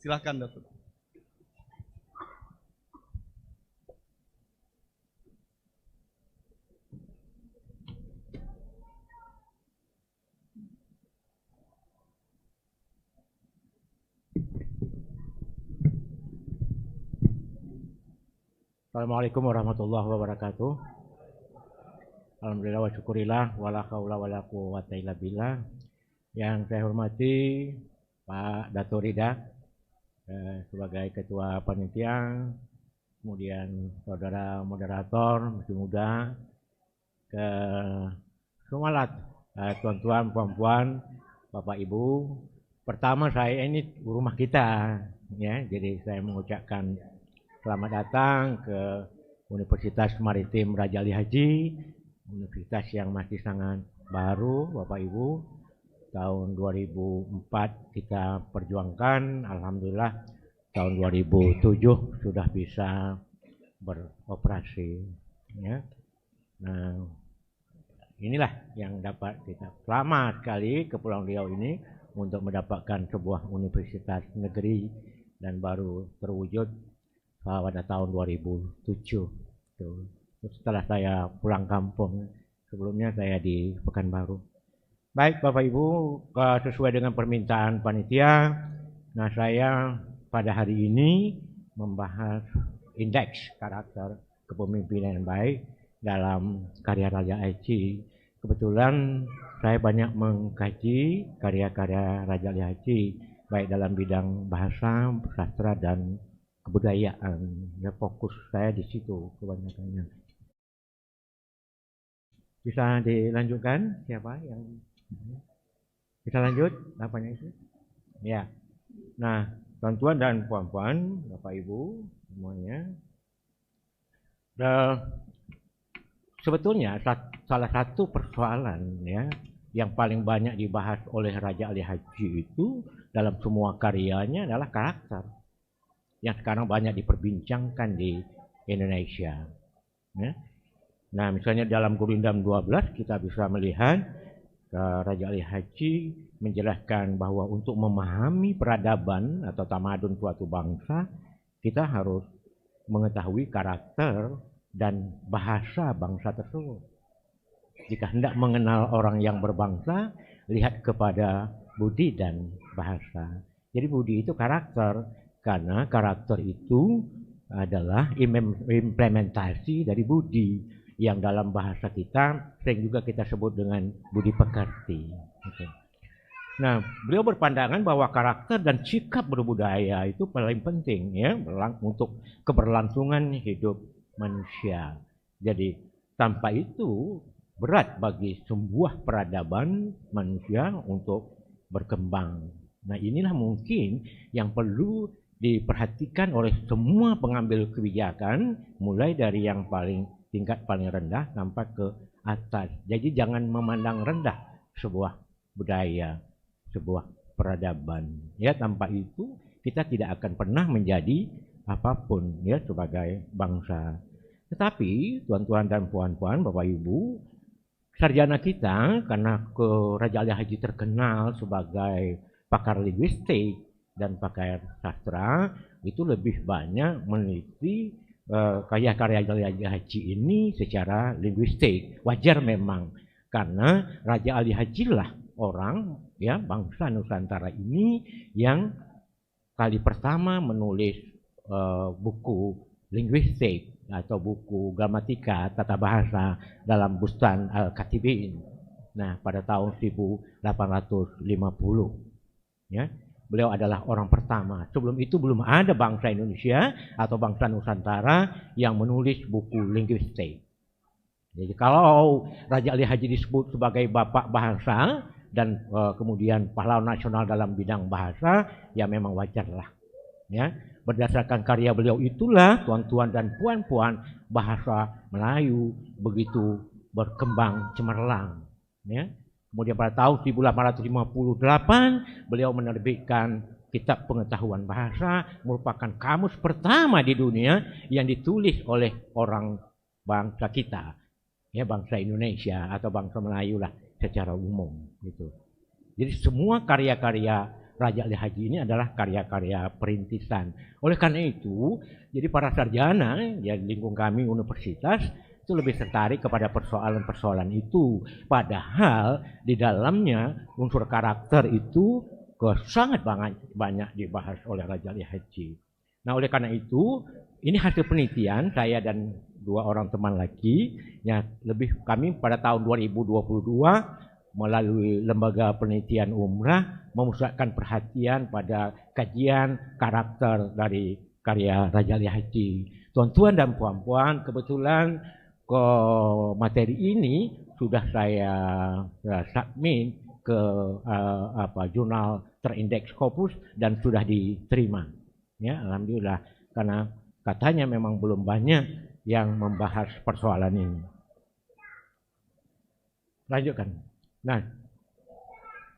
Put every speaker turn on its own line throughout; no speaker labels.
Silahkan Datuk.
Assalamualaikum warahmatullahi wabarakatuh. Alhamdulillah wa syukurillah wala haula wala quwwata illa billah. Yang saya hormati Pak Dato Rida sebagai ketua panitia, kemudian saudara moderator masih muda, ke semua tuan-tuan, puan-puan, Bapak Ibu. Pertama saya ini rumah kita ya, jadi saya mengucapkan selamat datang ke Universitas Maritim Raja Ali Haji, universitas yang masih sangat baru, Bapak Ibu. Tahun 2004 kita perjuangkan, alhamdulillah tahun 2007 sudah bisa beroperasi. Ya. Nah, inilah yang dapat kita. Selamat sekali Kepulauan Riau ini untuk mendapatkan sebuah universitas negeri dan baru terwujud pada tahun 2007. Setelah saya pulang kampung, sebelumnya saya di Pekanbaru. Baik Bapak Ibu, sesuai dengan permintaan panitia, nah saya pada hari ini membahas indeks karakter kepemimpinan yang baik dalam karya Raja Haji. Kebetulan saya banyak mengkaji karya-karya Raja Ali Haji, baik dalam bidang bahasa, sastra, dan kebudayaan. Ya, fokus saya di situ kebanyakannya. Bisa dilanjutkan? Siapa yang bisa lanjut? Apanya itu? Ya. Nah, tuan-tuan dan puan-puan, Bapak Ibu semuanya. Sebetulnya salah satu persoalan ya yang paling banyak dibahas oleh Raja Ali Haji itu dalam semua karyanya adalah karakter yang sekarang banyak diperbincangkan di Indonesia. Ya. Nah, misalnya dalam Gurindam 12 kita bisa melihat Raja Ali Haji menjelaskan bahwa untuk memahami peradaban atau tamadun suatu bangsa, kita harus mengetahui karakter dan bahasa bangsa tersebut. Jika hendak mengenal orang yang berbangsa, lihat kepada budi dan bahasa. Jadi budi itu karakter, karena karakter itu adalah implementasi dari budi yang dalam bahasa kita sering juga kita sebut dengan budi pekerti. Nah, beliau berpandangan bahwa karakter dan sikap berbudaya itu paling penting ya untuk keberlangsungan hidup manusia. Jadi tanpa itu berat bagi sebuah peradaban manusia untuk berkembang. Nah, inilah mungkin yang perlu diperhatikan oleh semua pengambil kebijakan, mulai dari yang tingkat paling rendah sampai ke atas. Jadi jangan memandang rendah sebuah budaya, sebuah peradaban. Ya, tanpa itu kita tidak akan pernah menjadi apapun ya sebagai bangsa. Tetapi tuan-tuan dan puan-puan, Bapak Ibu, sarjana kita karena Raja Ali Haji terkenal sebagai pakar linguistik dan pakar sastra, itu lebih banyak meneliti karya-karya Ali Haji ini secara linguistik. Wajar memang, karena Raja Ali Haji lah orang ya bangsa Nusantara ini yang kali pertama menulis buku linguistik atau buku gramatika tata bahasa dalam Bustan Al-Katibin. Nah, pada tahun 1850 ya. Beliau adalah orang pertama. Sebelum itu belum ada bangsa Indonesia atau bangsa Nusantara yang menulis buku linguistik. Jadi kalau Raja Ali Haji disebut sebagai bapak bahasa dan kemudian pahlawan nasional dalam bidang bahasa, ya memang wajarlah. Ya, berdasarkan karya beliau itulah tuan-tuan dan puan-puan bahasa Melayu begitu berkembang cemerlang. Ya. Kemudian pada tahun 1858 beliau menerbitkan Kitab Pengetahuan Bahasa, merupakan kamus pertama di dunia yang ditulis oleh orang bangsa kita, ya bangsa Indonesia atau bangsa Melayu lah secara umum gitu. Jadi semua karya-karya Raja Ali Haji ini adalah karya-karya perintisan. Oleh karena itu, jadi para sarjana ya lingkung kami universitas itu lebih tertarik kepada persoalan-persoalan itu. Padahal di dalamnya unsur karakter itu sangat banyak dibahas oleh Raja Ali Haji. Nah, oleh karena itu, ini hasil penelitian saya dan 2 orang teman lagi, ya lebih kami pada tahun 2022 melalui lembaga penelitian umrah memusatkan perhatian pada kajian karakter dari karya Raja Ali Haji. Tuan-tuan dan puan-puan, kebetulan ke materi ini sudah saya submit ke jurnal terindeks Scopus dan sudah diterima. Ya, alhamdulillah, karena katanya memang belum banyak yang membahas persoalan ini. Lanjutkan. Nah,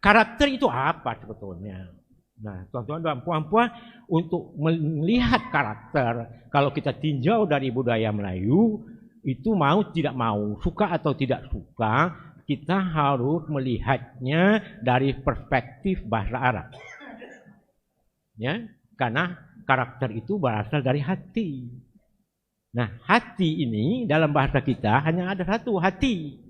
karakter itu apa sebetulnya? Nah, tuan-tuan dan puan-puan, untuk melihat karakter, kalau kita tinjau dari budaya Melayu, itu mau tidak mau, suka atau tidak suka, kita harus melihatnya dari perspektif bahasa Arab. Ya, karena karakter itu berasal dari hati. Nah, hati ini dalam bahasa kita hanya ada satu, hati.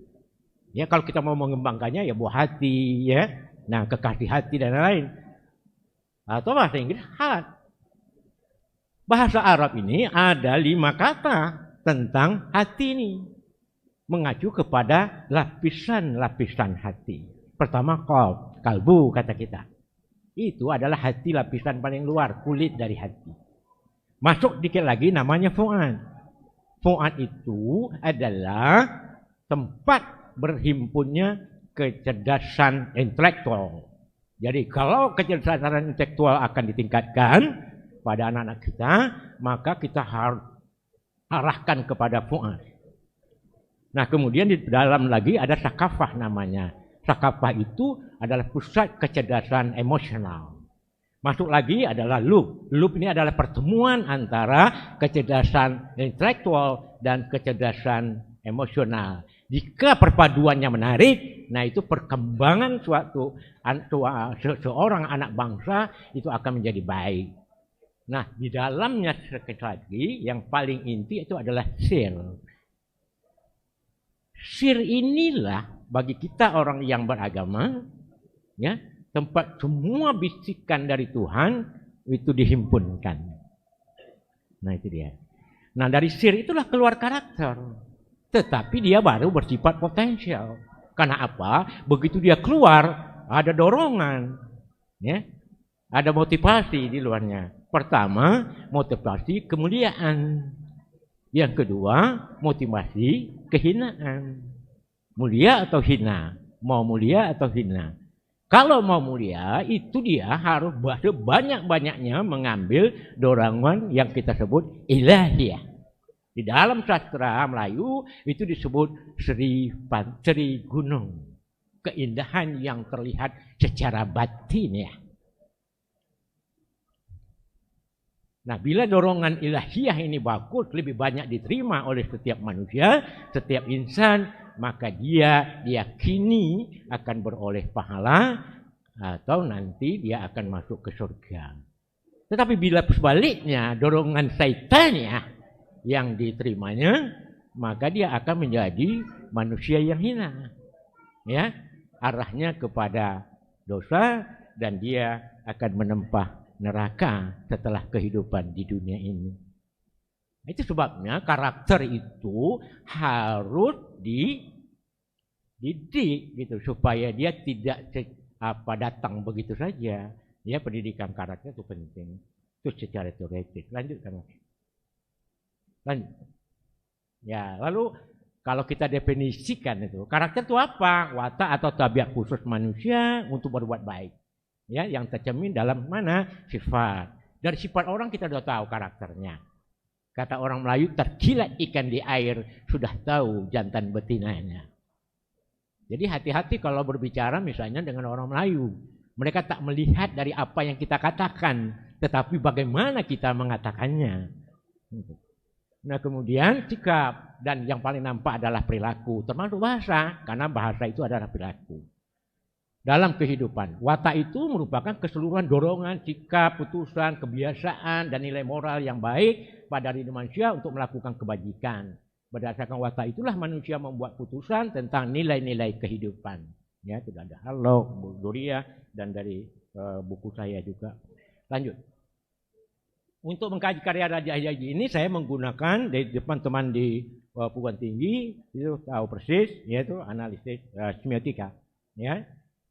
Ya, kalau kita mau mengembangkannya ya buah hati, ya. Nah, kekasih hati dan lain-lain. Atau bahasa Inggris heart. Bahasa Arab ini ada 5 kata tentang hati ini. Mengacu kepada lapisan-lapisan hati. Pertama, kalbu kata kita. Itu adalah hati lapisan paling luar, kulit dari hati. Masuk dikit lagi namanya fuad. Fuad itu adalah tempat berhimpunnya kecerdasan intelektual. Jadi kalau kecerdasan intelektual akan ditingkatkan pada anak-anak kita, maka kita harus arahkan kepada fuad. Nah, kemudian di dalam lagi ada sakafah namanya. Sakafah itu adalah pusat kecerdasan emosional. Masuk lagi adalah loop. Loop ini adalah pertemuan antara kecerdasan intelektual dan kecerdasan emosional. Jika perpaduannya menarik, nah itu perkembangan seorang anak bangsa itu akan menjadi baik. Nah, di dalamnya sekali lagi yang paling inti itu adalah sir. Sir inilah bagi kita orang yang beragama, ya, tempat semua bisikan dari Tuhan itu dihimpunkan. Nah, itu dia. Nah, dari sir itulah keluar karakter. Tetapi dia baru bersifat potensial. Karena apa? Begitu dia keluar, ada dorongan, ya, ada motivasi di luarnya. Pertama, motivasi kemuliaan. Yang kedua, motivasi kehinaan. Mulia atau hina? Mau mulia atau hina? Kalau mau mulia, itu dia harus banyak-banyaknya mengambil dorongan yang kita sebut ilahiyah. Di dalam sastra Melayu itu disebut seri gunung. Keindahan yang terlihat secara batin, ya. Nah, bila dorongan ilahiyah ini bagus, lebih banyak diterima oleh setiap manusia, setiap insan, maka dia diyakini akan beroleh pahala atau nanti dia akan masuk ke surga. Tetapi bila sebaliknya dorongan syaitannya yang diterimanya, maka dia akan menjadi manusia yang hina. Ya, arahnya kepada dosa dan dia akan menempah neraka setelah kehidupan di dunia ini. Itu sebabnya karakter itu harus dididik gitu supaya dia tidak datang begitu saja. Ya, pendidikan karakter itu penting. Itu secara teoretik. Lanjutkan. Lanjut. Ya, lalu kalau kita definisikan itu, karakter itu apa? Watak atau tabiat khusus manusia untuk berbuat baik. Ya, yang tercermin dalam mana? Sifat. Dari sifat orang kita sudah tahu karakternya. Kata orang Melayu, terkilat ikan di air sudah tahu jantan betinanya. Jadi hati-hati kalau berbicara misalnya dengan orang Melayu. Mereka tak melihat dari apa yang kita katakan, tetapi bagaimana kita mengatakannya. Nah, kemudian sikap, dan yang paling nampak adalah perilaku, termasuk bahasa, karena bahasa itu adalah perilaku. dalam kehidupan. Watak itu merupakan keseluruhan dorongan, sikap, putusan, kebiasaan, dan nilai moral yang baik pada diri manusia untuk melakukan kebajikan. Berdasarkan watak itulah manusia membuat putusan tentang nilai-nilai kehidupan. Ya, itu ada Harlock, Bu Gloria, dan dari buku saya juga. Lanjut. Untuk mengkaji karya Raja Ali Haji ini saya menggunakan dari depan teman di perguruan tinggi itu tahu persis, yaitu analisis semiotika. Ya,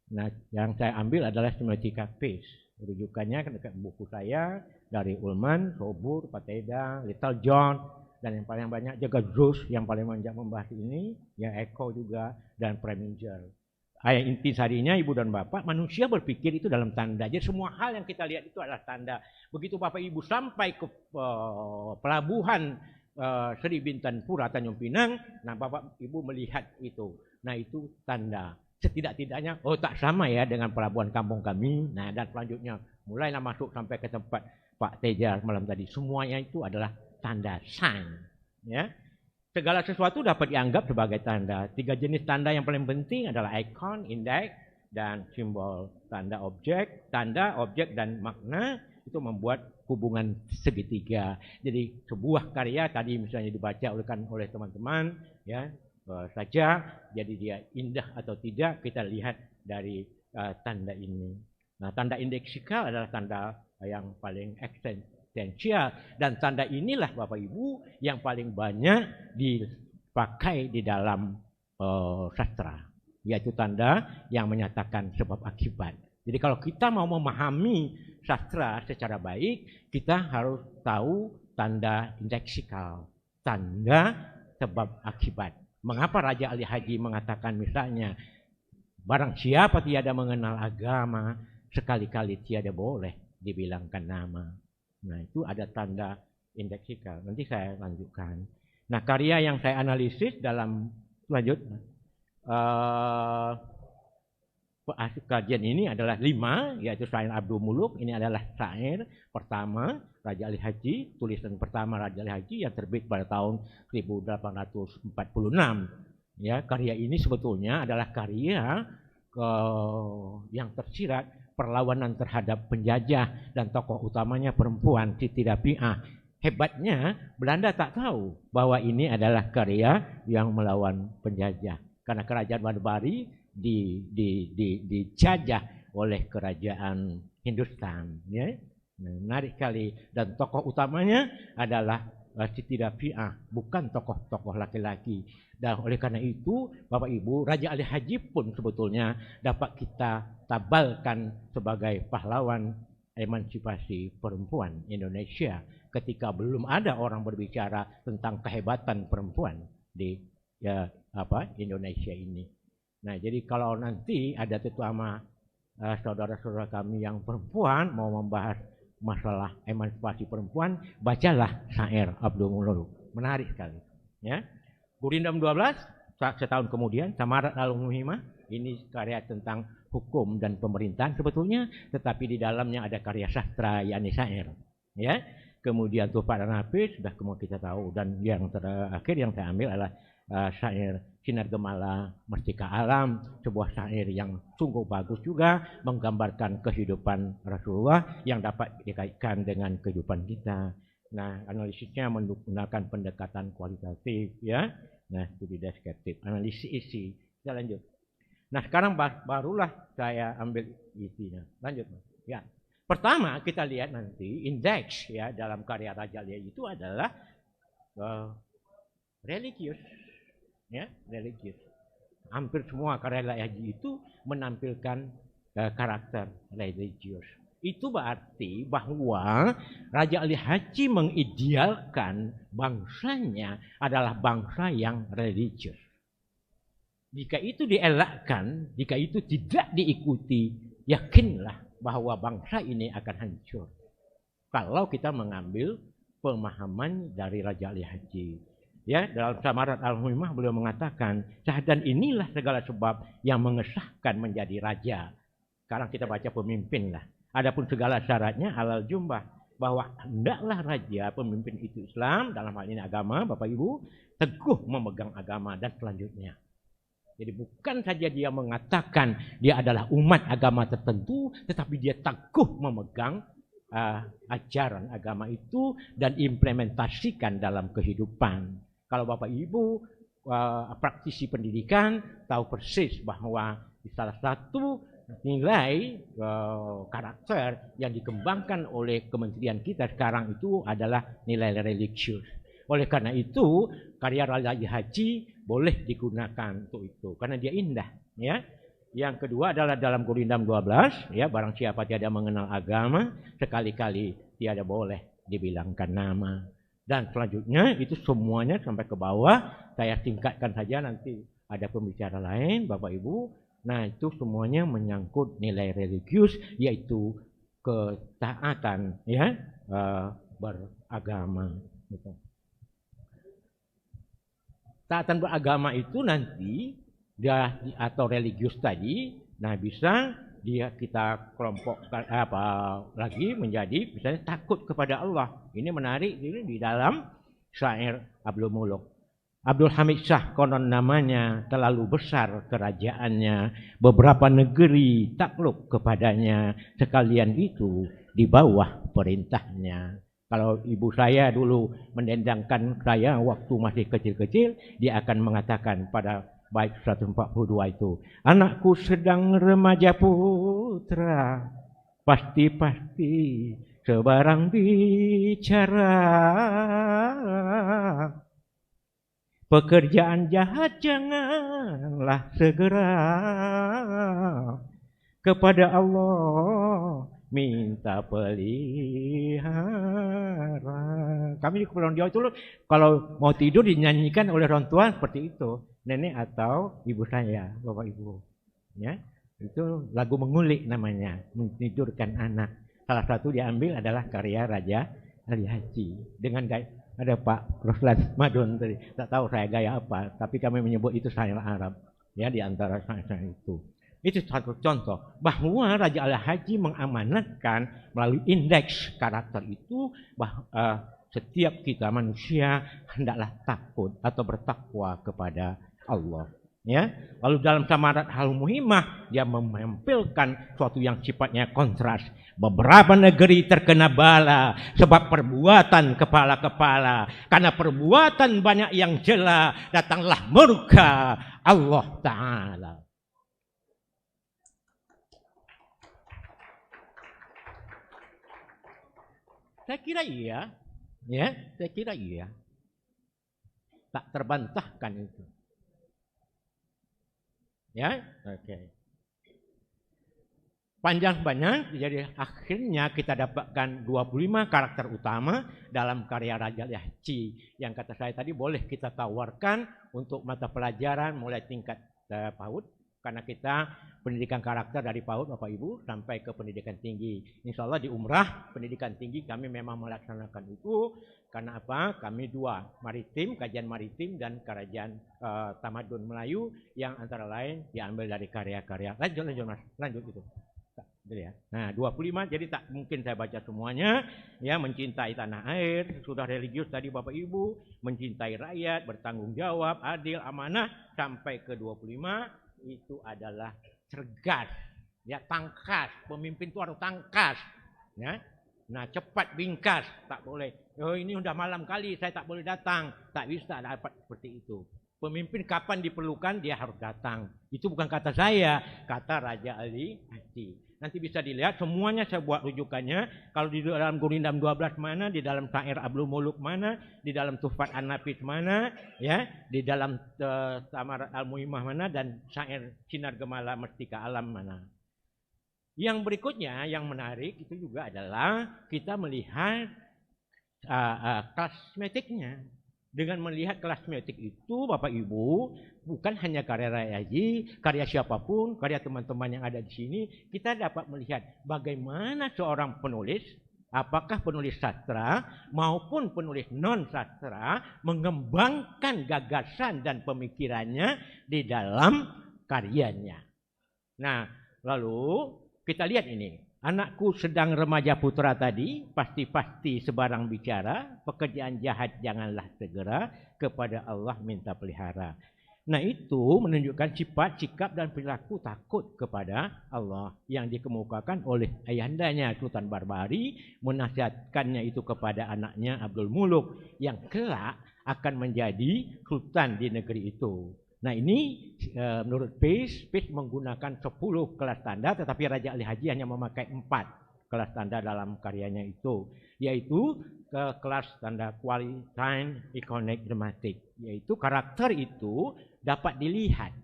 nah yang saya ambil adalah semiotika PACE. Rujukannya dekat buku saya dari Ullman, Robur, Pateda, Little John, dan yang paling banyak juga Zuss yang paling banyak membahas ini, ya Eco juga dan Preminger. Ayat inti sarinya ibu dan bapak, manusia berpikir itu dalam tanda. Jadi semua hal yang kita lihat itu adalah tanda. Begitu bapak ibu sampai ke pelabuhan Sri Bintan Pura Tanjung Pinang, nah bapak ibu melihat itu. Nah itu tanda. Setidak-tidaknya, oh tak sama ya dengan pelabuhan kampung kami. Nah dan selanjutnya mulailah masuk sampai ke tempat Pak Teja malam tadi. Semuanya itu adalah tanda, sign. Ya. Segala sesuatu dapat dianggap sebagai tanda. 3 jenis tanda yang paling penting adalah icon, index, dan simbol. Tanda, objek, dan makna itu membuat hubungan segitiga. Jadi sebuah karya tadi misalnya dibaca oleh teman-teman, ya saja, jadi dia indah atau tidak kita lihat dari tanda ini. Nah, tanda indeksikal adalah tanda yang paling esensial. Dan tanda inilah Bapak Ibu yang paling banyak dipakai di dalam sastra, yaitu tanda yang menyatakan sebab akibat. Jadi kalau kita mau memahami sastra secara baik, kita harus tahu tanda indeksikal, tanda sebab akibat. Mengapa Raja Ali Haji mengatakan misalnya, barang siapa tiada mengenal agama, sekali-kali tiada boleh dibilangkan nama. Nah itu ada tanda indeksikal. Nanti saya lanjutkan. Nah karya yang saya analisis dalam lanjut kajian ini adalah 5, yaitu Syair Abdul Muluk. Ini adalah syair pertama Raja Ali Haji, tulisan pertama Raja Ali Haji yang terbit pada tahun 1846. Ya, karya ini sebetulnya adalah karya yang tersirat perlawanan terhadap penjajah dan tokoh utamanya perempuan Siti Rabi'ah. Hebatnya Belanda tak tahu bahwa ini adalah karya yang melawan penjajah karena kerajaan Barbari dijajah oleh kerajaan Hindustan. Ya, menarik sekali. Dan tokoh utamanya adalah Siti Rabi'ah, bukan tokoh-tokoh laki-laki. Dan oleh karena itu, Bapak Ibu, Raja Ali Haji pun sebetulnya dapat kita tabalkan sebagai pahlawan emansipasi perempuan Indonesia ketika belum ada orang berbicara tentang kehebatan perempuan di Indonesia ini. Nah, jadi kalau nanti ada terutama saudara-saudara kami yang perempuan mau membahas masalah emansipasi perempuan, bacalah syair Abdul Muluk. Menarik sekali. Ya. Gurindam 12, setahun kemudian, Samarat Al-Muhimah, ini karya tentang hukum dan pemerintahan sebetulnya, tetapi di dalamnya ada karya sastra, yakni syair. Ya. Kemudian Tuhfat dan Hafiz, sudah semua kita tahu. Dan yang terakhir yang saya ambil adalah syair Sinar Gemala Mestika Alam, sebuah syair yang sungguh bagus juga, menggambarkan kehidupan Rasulullah yang dapat dikaitkan dengan kehidupan kita. Nah, analisisnya menggunakan pendekatan kualitatif, ya. Nah, itu deskriptif, analisis isi. Kita lanjut. Nah, sekarang barulah saya ambil isinya. Lanjut, Mas. Ya. Pertama, kita lihat nanti indeks ya dalam karya Raja Ali itu adalah religius. Ya, religius. Hampir semua karya Raja Ali itu menampilkan karakter religius. Itu berarti bahwa Raja Ali Haji mengidealkan bangsanya adalah bangsa yang religius. Jika itu dielakkan, jika itu tidak diikuti, yakinlah bahwa bangsa ini akan hancur. Kalau kita mengambil pemahaman dari Raja Ali Haji. Ya, dalam Samarat Al-Muhimah beliau mengatakan, dan inilah segala sebab yang mengesahkan menjadi raja. Sekarang kita baca pemimpin lah. Adapun segala syaratnya halal jumbah, bahwa hendaklah raja pemimpin itu Islam, dalam hal ini agama, Bapak Ibu, teguh memegang agama dan selanjutnya. Jadi bukan saja dia mengatakan dia adalah umat agama tertentu, tetapi dia teguh memegang ajaran agama itu dan implementasikan dalam kehidupan. Kalau Bapak Ibu praktisi pendidikan tahu persis bahwa salah satu nilai karakter yang dikembangkan oleh kementerian kita sekarang itu adalah nilai religius. Oleh karena itu, karya Raja Haji boleh digunakan untuk itu karena dia indah, ya. Yang kedua adalah dalam Gurindam 12, ya, barang siapa tiada mengenal agama, sekali-kali tiada boleh dibilangkan nama. Dan selanjutnya itu semuanya sampai ke bawah, saya tingkatkan saja nanti ada pembicara lain, Bapak Ibu. Nah, itu semuanya menyangkut nilai religius, yaitu ketaatan, ya, beragama. Gitu. Taatan beragama itu nanti dia atau religius tadi, nah bisa dia kita kelompokkan lagi menjadi misalnya takut kepada Allah. Ini menarik ini di dalam syair Abdul Muluk. Abdul Hamid Shah konon namanya, terlalu besar kerajaannya, beberapa negeri takluk kepadanya, sekalian itu di bawah perintahnya. Kalau ibu saya dulu mendendangkan saya waktu masih kecil-kecil, dia akan mengatakan pada bait 142 itu, anakku sedang remaja putra, pasti-pasti sebarang bicara. Pekerjaan jahat janganlah segera, kepada Allah minta pelihara. Kami di Kepulauan Jawa itu kalau mau tidur dinyanyikan oleh orang tua seperti itu, nenek atau ibu saya, bapak ibu. Ya, itu lagu mengulik namanya, mentidurkan anak. Salah satu diambil adalah karya Raja Ali Haji dengan gaya. Ada Pak Ruslan Madun tadi, tak tahu saya gaya apa, tapi kami menyebut itu syair Arab. Ya, di antara syair itu. Itu satu contoh bahwa Raja Al-Haji mengamanatkan melalui indeks karakter itu bahwa setiap kita manusia hendaklah takut atau bertakwa kepada Allah. Ya, lalu dalam Samarat Al-Muhimmah dia menampilkan suatu yang sifatnya kontras. Beberapa negeri terkena bala sebab perbuatan kepala-kepala. Karena perbuatan banyak yang jela, datanglah murka Allah Ta'ala. Saya kira iya, ya, saya kira iya. Tak terbantahkan itu. Ya, oke. Panjang-panjang, jadi akhirnya kita dapatkan 25 karakter utama dalam karya Raja Ali Haji. Yang kata saya tadi boleh kita tawarkan untuk mata pelajaran mulai tingkat PAUD. Karena kita pendidikan karakter dari PAUD Bapak Ibu sampai ke pendidikan tinggi. Insya Allah di umrah pendidikan tinggi kami memang melaksanakan itu. Karena apa? Kami dua, maritim, kajian maritim dan kerajaan tamadun Melayu yang antara lain diambil dari karya-karya. Lanjut Mas, lanjut itu. Ya. Nah 25 jadi tak mungkin saya baca semuanya. Ya, mencintai tanah air, sudah religius tadi Bapak Ibu, mencintai rakyat, bertanggung jawab, adil, amanah, sampai ke 25 itu adalah cergas, ya, tangkas. Pemimpin itu harus tangkas, ya. Nah, cepat bingkas, tak boleh. Oh, ini udah malam kali, saya tak boleh datang. Tak bisa dapat seperti itu. Pemimpin kapan diperlukan dia harus datang. Itu bukan kata saya, kata Raja Ali Haji. Nanti bisa dilihat semuanya saya buat rujukannya. Kalau di dalam Gurindam 12 mana, di dalam syair Abdul Muluk mana, di dalam Tuhfat An-Nafis mana, ya, di dalam Samarat Al-Muhimmah mana, dan syair Sinar Gemala Mestika Alam mana. Yang berikutnya yang menarik itu juga adalah kita melihat klasmetiknya. Dengan melihat kelas semiotik itu Bapak Ibu, bukan hanya karya Raja Haji, karya siapapun, karya teman-teman yang ada di sini, kita dapat melihat bagaimana seorang penulis, apakah penulis sastra maupun penulis non sastra, mengembangkan gagasan dan pemikirannya di dalam karyanya. Nah, lalu kita lihat ini. Anakku sedang remaja putra tadi, pasti-pasti sebarang bicara, pekerjaan jahat janganlah segera, kepada Allah minta pelihara. Nah itu menunjukkan sifat, sikap dan perilaku takut kepada Allah yang dikemukakan oleh ayahandanya Sultan Barbari, menasihatkannya itu kepada anaknya Abdul Muluk yang kelak akan menjadi sultan di negeri itu. Nah ini menurut Peace menggunakan 10 kelas standar, tetapi Raja Ali Haji hanya memakai 4 kelas standar dalam karyanya itu, yaitu kelas standar Qualitative Iconic Dramatic, yaitu karakter itu dapat dilihat.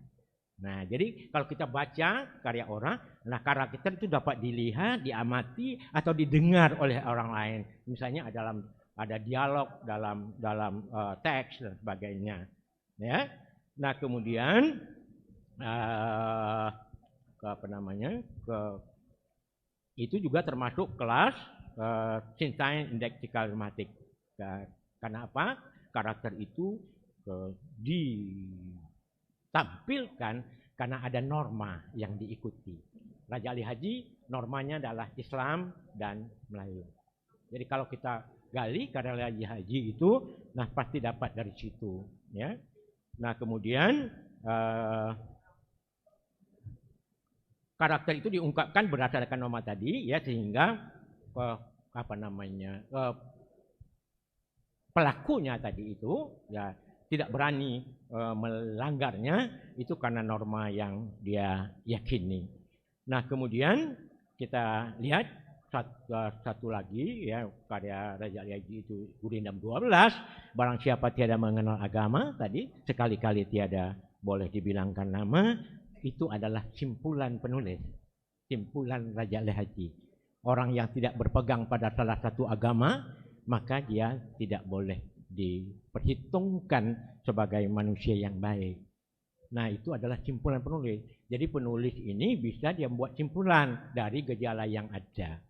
Nah, jadi kalau kita baca karya orang, nah karakter itu dapat dilihat, diamati atau didengar oleh orang lain. Misalnya ada dialog dalam teks dan sebagainya. Ya. Nah, kemudian itu juga termasuk kelas Synthetic Indexically Dramatic. Karena apa? Karakter itu ditampilkan karena ada norma yang diikuti. Raja Ali Haji normanya adalah Islam dan Melayu. Jadi kalau kita gali karya Raja Haji itu, nah pasti dapat dari situ. Ya. Nah kemudian karakter itu diungkapkan berdasarkan norma tadi, ya, sehingga pelakunya tadi itu ya tidak berani melanggarnya itu karena norma yang dia yakini. Nah kemudian kita lihat satu lagi ya karya Raja Ali Haji itu Gurindam 12, barang siapa tiada mengenal agama tadi, sekali-kali tiada boleh dibilangkan nama, itu adalah simpulan penulis, simpulan Raja Ali Haji. Orang yang tidak berpegang pada salah satu agama, maka dia tidak boleh diperhitungkan sebagai manusia yang baik. Nah itu adalah simpulan penulis. Jadi penulis ini bisa dia membuat simpulan dari gejala yang ada.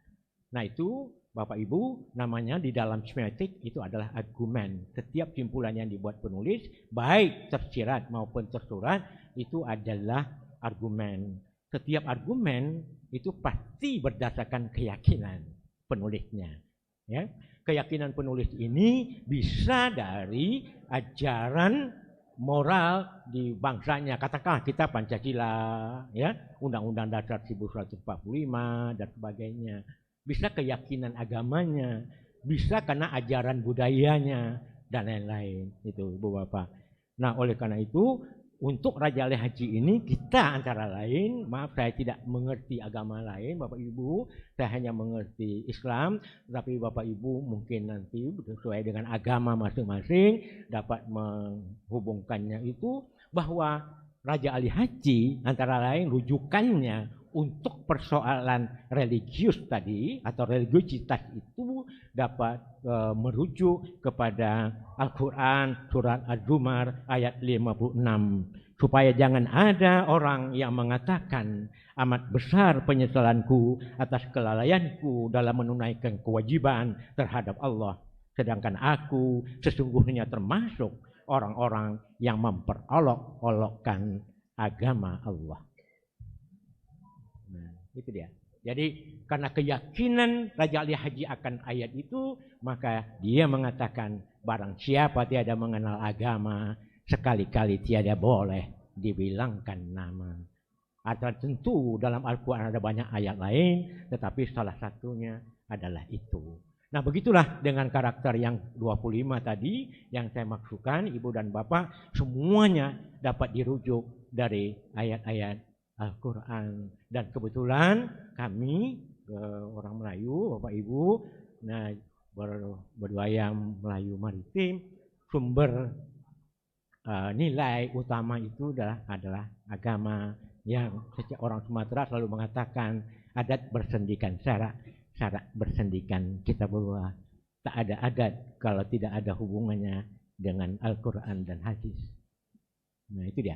Nah itu Bapak Ibu namanya di dalam semiotik itu adalah argumen. Setiap simpulan yang dibuat penulis baik tersirat maupun tersurat itu adalah argumen. Setiap argumen itu pasti berdasarkan keyakinan penulisnya. Ya. Keyakinan penulis ini bisa dari ajaran moral di bangsanya. Katakanlah kita Pancasila, ya, Undang-Undang Dasar 1945 dan sebagainya. Bisa keyakinan agamanya, bisa karena ajaran budayanya dan lain-lain. Itu Ibu Bapak. Nah oleh karena itu untuk Raja Ali Haji ini kita antara lain, maaf saya tidak mengerti agama lain Bapak Ibu, saya hanya mengerti Islam, tapi Bapak Ibu mungkin nanti sesuai dengan agama masing-masing dapat menghubungkannya itu bahwa Raja Ali Haji antara lain rujukannya untuk persoalan religius tadi atau religiositas itu dapat merujuk kepada Al-Quran surat Az-Zumar ayat 56. Supaya jangan ada orang yang mengatakan amat besar penyesalanku atas kelalaianku dalam menunaikan kewajiban terhadap Allah. Sedangkan aku sesungguhnya termasuk orang-orang yang memperolok-olokkan agama Allah. Nah, itu dia. Jadi karena keyakinan Raja Ali Haji akan ayat itu, maka dia mengatakan barang siapa tiada mengenal agama, sekali-kali tiada boleh dibilangkan nama. Atau tentu dalam Al-Quran ada banyak ayat lain, tetapi salah satunya adalah itu. Nah begitulah dengan karakter yang 25 tadi yang saya maksudkan, Ibu dan Bapak, semuanya dapat dirujuk dari ayat-ayat Al-Quran. Dan kebetulan kami orang Melayu, Bapak Ibu, nah berwayang Melayu Maritim, sumber nilai utama itu adalah agama yang orang Sumatera selalu mengatakan adat bersendikan, syarat bersendikan. Kita bahwa tak ada adat kalau tidak ada hubungannya dengan Al-Quran dan hadis. Nah itu dia.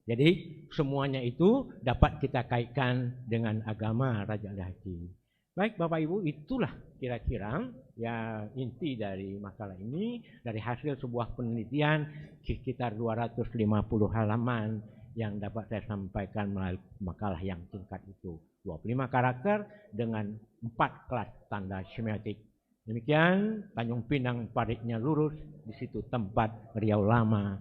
Jadi semuanya itu dapat kita kaitkan dengan agama Raja Ali Haji. Baik Bapak Ibu, itulah kira-kira ya inti dari makalah ini, dari hasil sebuah penelitian sekitar 250 halaman yang dapat saya sampaikan melalui makalah yang singkat itu. 25 karakter dengan 4 kelas tanda semiotik. Demikian Tanjung Pinang paritnya lurus, di situ tempat Riau Lama.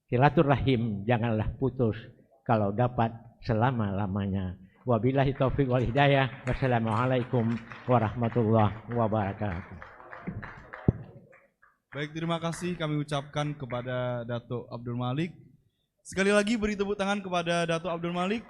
silaturahim janganlah putus kalau dapat selama-lamanya. Wabillahi taufiq wal hidayah. Wassalamualaikum warahmatullahi wabarakatuh.
Baik, terima kasih kami ucapkan kepada Dato' Abdul Malik. Sekali lagi beri tepuk tangan kepada Dato' Abdul Malik.